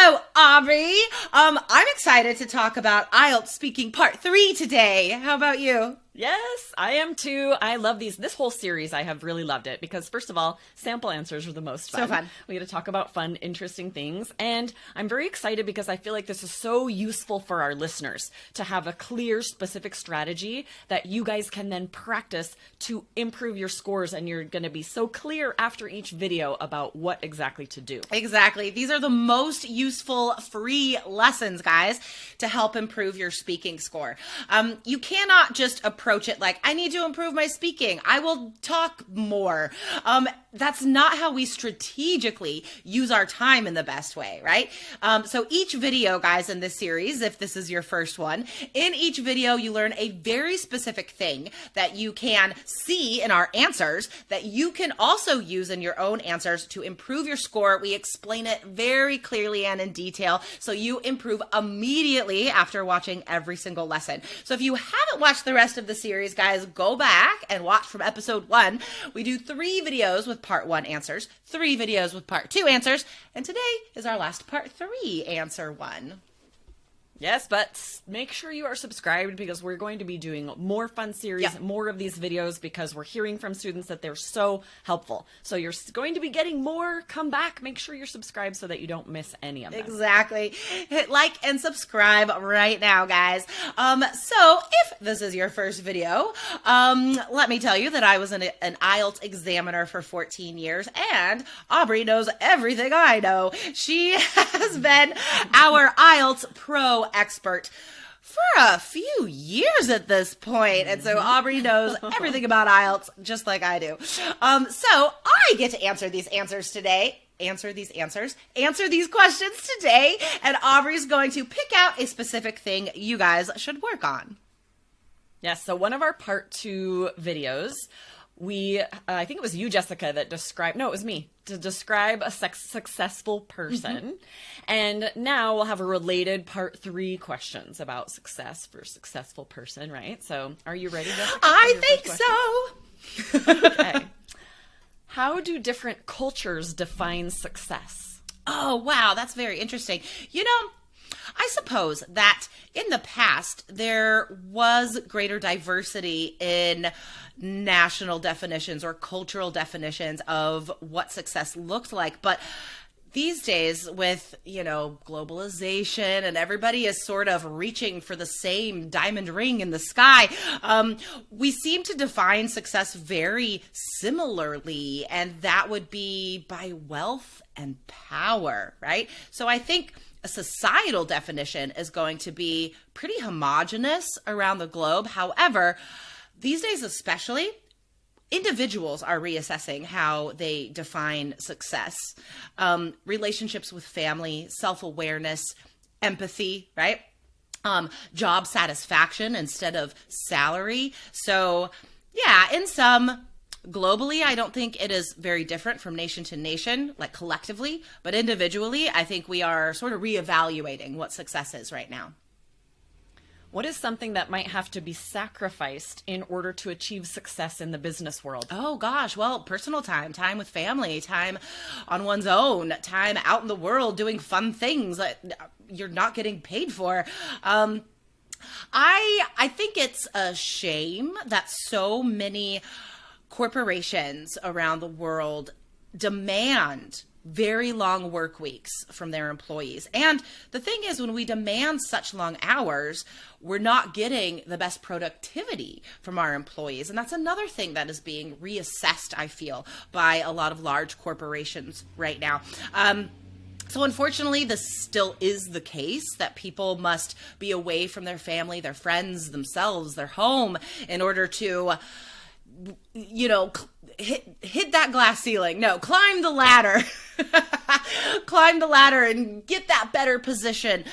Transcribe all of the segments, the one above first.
Hello, Aubrey. I'm excited to talk about IELTS Speaking Part 3 today. How about you? Yes, I am too. I love these. This whole series, I have really loved it because, first of all, sample answers are the most fun. So fun. We get to talk about fun, interesting things. And I'm very excited because I feel like this is so useful for our listeners to have a clear, specific strategy that you guys can then practice to improve your scores. And you're going to be so clear after each video about what exactly to do. Exactly. These are the most useful free lessons, guys, to help improve your speaking score. You cannot just approach it like, I need to improve my speaking, I will talk more. That's not how we strategically use our time in the best way, right? So each video, guys, in this series, if this is your first one, in each video, you learn a very specific thing that you can see in our answers that you can also use in your own answers to improve your score. We explain it very clearly and in detail so you improve immediately after watching every single lesson. So if you haven't watched the rest of the series, guys, go back and watch from episode 1. We do 3 videos with part 1 answers, 3 videos with part 2 answers, and today is our last part 3 answer 1. Yes, but make sure you are subscribed because we're going to be doing more fun series, more of these videos because we're hearing from students that they're so helpful. So you're going to be getting more. Come back. Make sure you're subscribed so that you don't miss any of them. Exactly. Hit like and subscribe right now, guys. So if this is your first video, let me tell you that I was an IELTS examiner for 14 years and Aubrey knows everything I know. She has been our IELTS pro expert for a few years at this point. And so Aubrey knows everything about IELTS just like I do. So I get to answer these questions today, and Aubrey's going to pick out a specific thing you guys should work on. Yes, so one of our part 2 videos, I think it was you, Jessica, that described, no, it was me, to describe a successful person. And now we'll have a related part 3 questions about success for a successful person, right? So are you ready, Jessica? I think so. Okay. How do different cultures define success? Oh, wow. That's very interesting. You know, I suppose that in the past, there was greater diversity in national definitions or cultural definitions of what success looked like. But these days with, globalization and everybody is sort of reaching for the same diamond ring in the sky, we seem to define success very similarly, and that would be by wealth and power, right? So I think a societal definition is going to be pretty homogenous around the globe. However, these days especially, individuals are reassessing how they define success. Relationships with family, self-awareness, empathy, right? Job satisfaction instead of salary. So yeah, in some, globally, I don't think it is very different from nation to nation, like collectively, but individually, I think we are sort of reevaluating what success is right now. What is something that might have to be sacrificed in order to achieve success in the business world? Oh gosh, well, personal time, time with family, time on one's own, time out in the world doing fun things that you're not getting paid for. I think it's a shame that so many corporations around the world demand very long work weeks from their employees. And the thing is, when we demand such long hours, we're not getting the best productivity from our employees. And that's another thing that is being reassessed, I feel, by a lot of large corporations right now. So unfortunately, this still is the case, that people must be away from their family, their friends, themselves, their home in order to, hit that glass ceiling. No, climb the ladder. Climb the ladder and get that better position.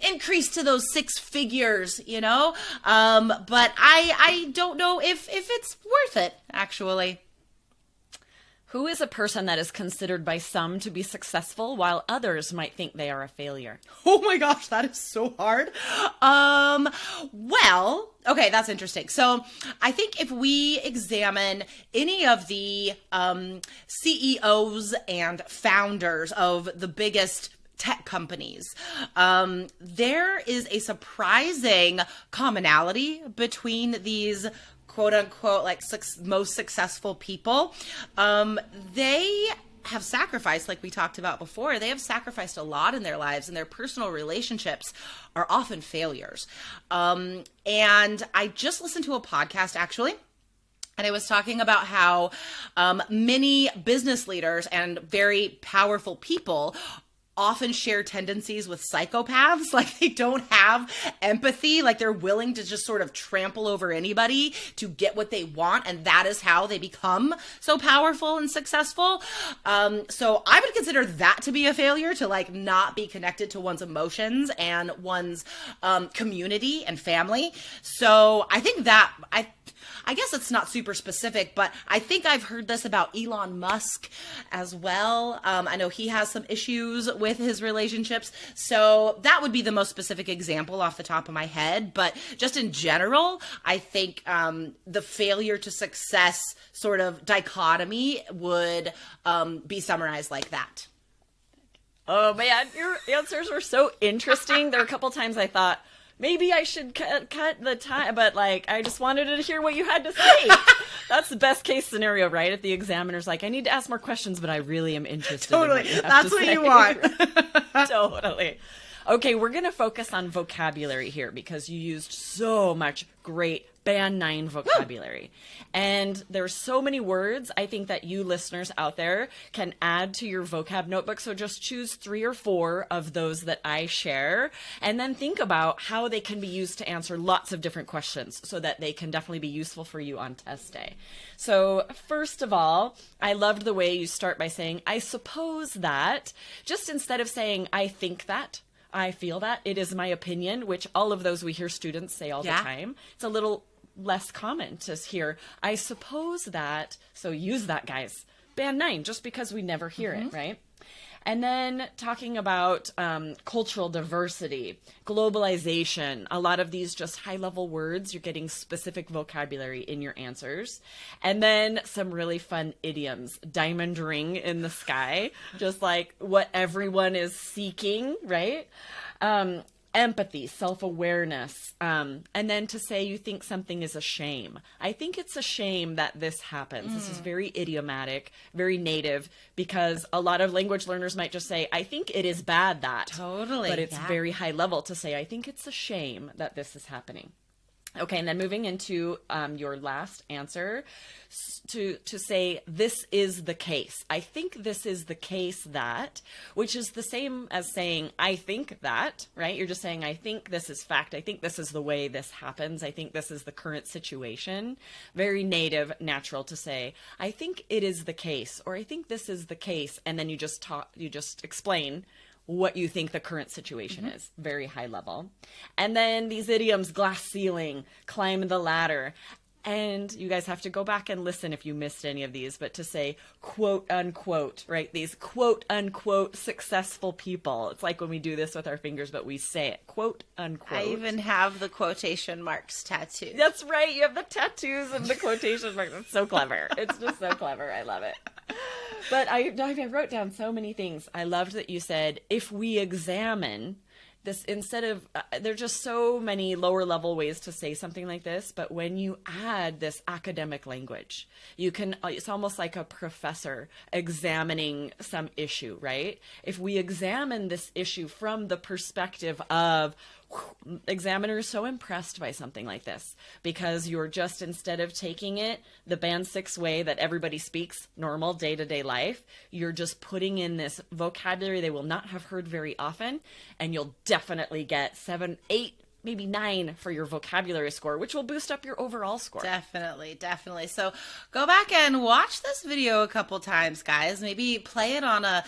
Increase to those 6 figures, But I don't know if it's worth it, actually. Who is a person that is considered by some to be successful while others might think they are a failure? Oh my gosh, that is so hard. Well, okay, that's interesting. So I think if we examine any of the CEOs and founders of the biggest tech companies. There is a surprising commonality between these quote unquote like most successful people. They have sacrificed, like we talked about before, they have sacrificed a lot in their lives, and their personal relationships are often failures. And I just listened to a podcast actually, and it was talking about how many business leaders and very powerful people often share tendencies with psychopaths. Like they don't have empathy, like they're willing to just sort of trample over anybody to get what they want, and that is how they become so powerful and successful. So I would consider that to be a failure, to like not be connected to one's emotions and one's community and family. So I think that I guess it's not super specific, but I think I've heard this about Elon Musk as well. I know he has some issues with his relationships. So that would be the most specific example off the top of my head. But just in general, I think the failure to success sort of dichotomy would be summarized like that. Oh man, your answers were so interesting. There were a couple times I thought, maybe I should cut the time, but like I just wanted to hear what you had to say. That's the best case scenario, right? If the examiner's like, I need to ask more questions, but I really am interested. Totally, in that's what you want. Totally. Okay, we're going to focus on vocabulary here because you used so much great Band 9 vocabulary. And there's so many words I think that you listeners out there can add to your vocab notebook. So just choose 3 or 4 of those that I share, and then think about how they can be used to answer lots of different questions so that they can definitely be useful for you on test day. So first of all, I loved the way you start by saying, I suppose that, just instead of saying, I think that, I feel that, it is my opinion, which all of those we hear students say all the time. It's a little less common to hear, I suppose that, so use that, guys. Band 9, just because we never hear it, right? And then talking about cultural diversity, globalization, a lot of these just high-level words, you're getting specific vocabulary in your answers. And then some really fun idioms, diamond ring in the sky, just like what everyone is seeking, right? Empathy, self-awareness, and then to say you think something is a shame. I think it's a shame that this happens. This is very idiomatic, very native, because a lot of language learners might just say, I think it is bad that. Totally. But it's very high level to say, I think it's a shame that this is happening. Okay, and then moving into your last answer, to say, this is the case. I think this is the case that, which is the same as saying, I think that, right? You're just saying, I think this is fact. I think this is the way this happens. I think this is the current situation. Very native, natural to say, I think it is the case, or I think this is the case. And then you just explain what you think the current situation is. Very high level. And then these idioms, glass ceiling, climb the ladder. And you guys have to go back and listen if you missed any of these, but to say quote unquote, right? These quote unquote successful people. It's like when we do this with our fingers, but we say it quote unquote. I even have the quotation marks tattooed. That's right. You have the tattoos and the quotation marks. It's so clever. It's just so clever. I love it. But I wrote down so many things. I loved that you said, if we examine this, instead of, there are just so many lower level ways to say something like this, but when you add this academic language, you can, it's almost like a professor examining some issue, right? If we examine this issue from the perspective of, examiner is so impressed by something like this because you're just, instead of taking it the band 6 way that everybody speaks normal day-to-day life, you're just putting in this vocabulary they will not have heard very often, and you'll definitely get 7, 8, maybe 9 for your vocabulary score, which will boost up your overall score. Definitely, definitely. So go back and watch this video a couple times, guys. Maybe play it on a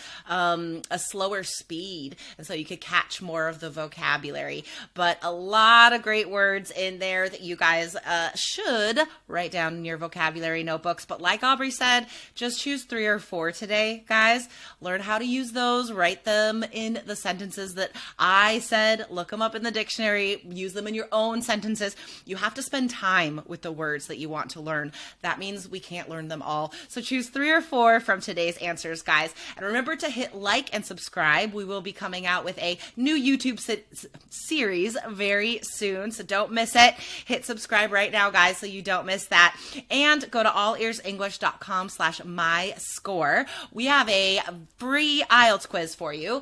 slower speed, and so you could catch more of the vocabulary. But a lot of great words in there that you guys should write down in your vocabulary notebooks. But like Aubrey said, just choose 3 or 4 today, guys. Learn how to use those. Write them in the sentences that I said. Look them up in the dictionary. Use them in your own sentences. You have to spend time with the words that you want to learn. That means we can't learn them all. So choose 3 or 4 from today's answers, guys. And remember to hit like and subscribe. We will be coming out with a new YouTube series very soon, so don't miss it. Hit subscribe right now, guys, so you don't miss that. And go to allearsenglish.com/myscore. We have a free IELTS quiz for you.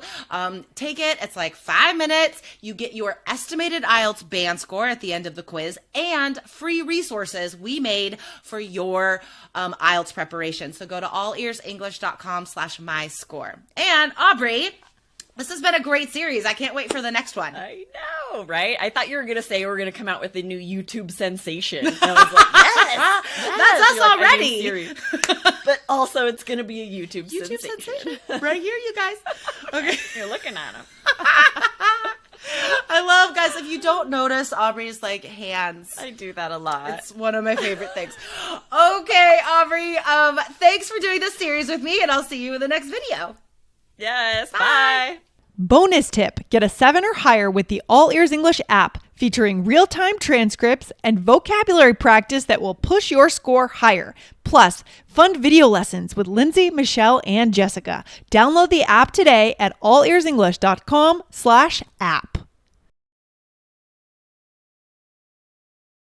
Take it. It's like 5 minutes. You get your estimated IELTS band score at the end of the quiz and free resources we made for your IELTS preparation. So go to allearsenglish.com/myscore. And Aubrey, this has been a great series. I can't wait for the next one. I know, right? I thought you were going to say we're going to come out with a new YouTube sensation. And I was like, yes, that's us already. But also it's going to be a YouTube sensation. Right here, you guys. Okay. You're looking at him. I love, guys, if you don't notice Aubrey's like hands. I do that a lot. It's one of my favorite things. Okay, Aubrey, thanks for doing this series with me, and I'll see you in the next video. Yes, bye. Bonus tip, get a 7 or higher with the All Ears English app, featuring real-time transcripts and vocabulary practice that will push your score higher. Plus, fun video lessons with Lindsay, Michelle, and Jessica. Download the app today at allearsenglish.com/app.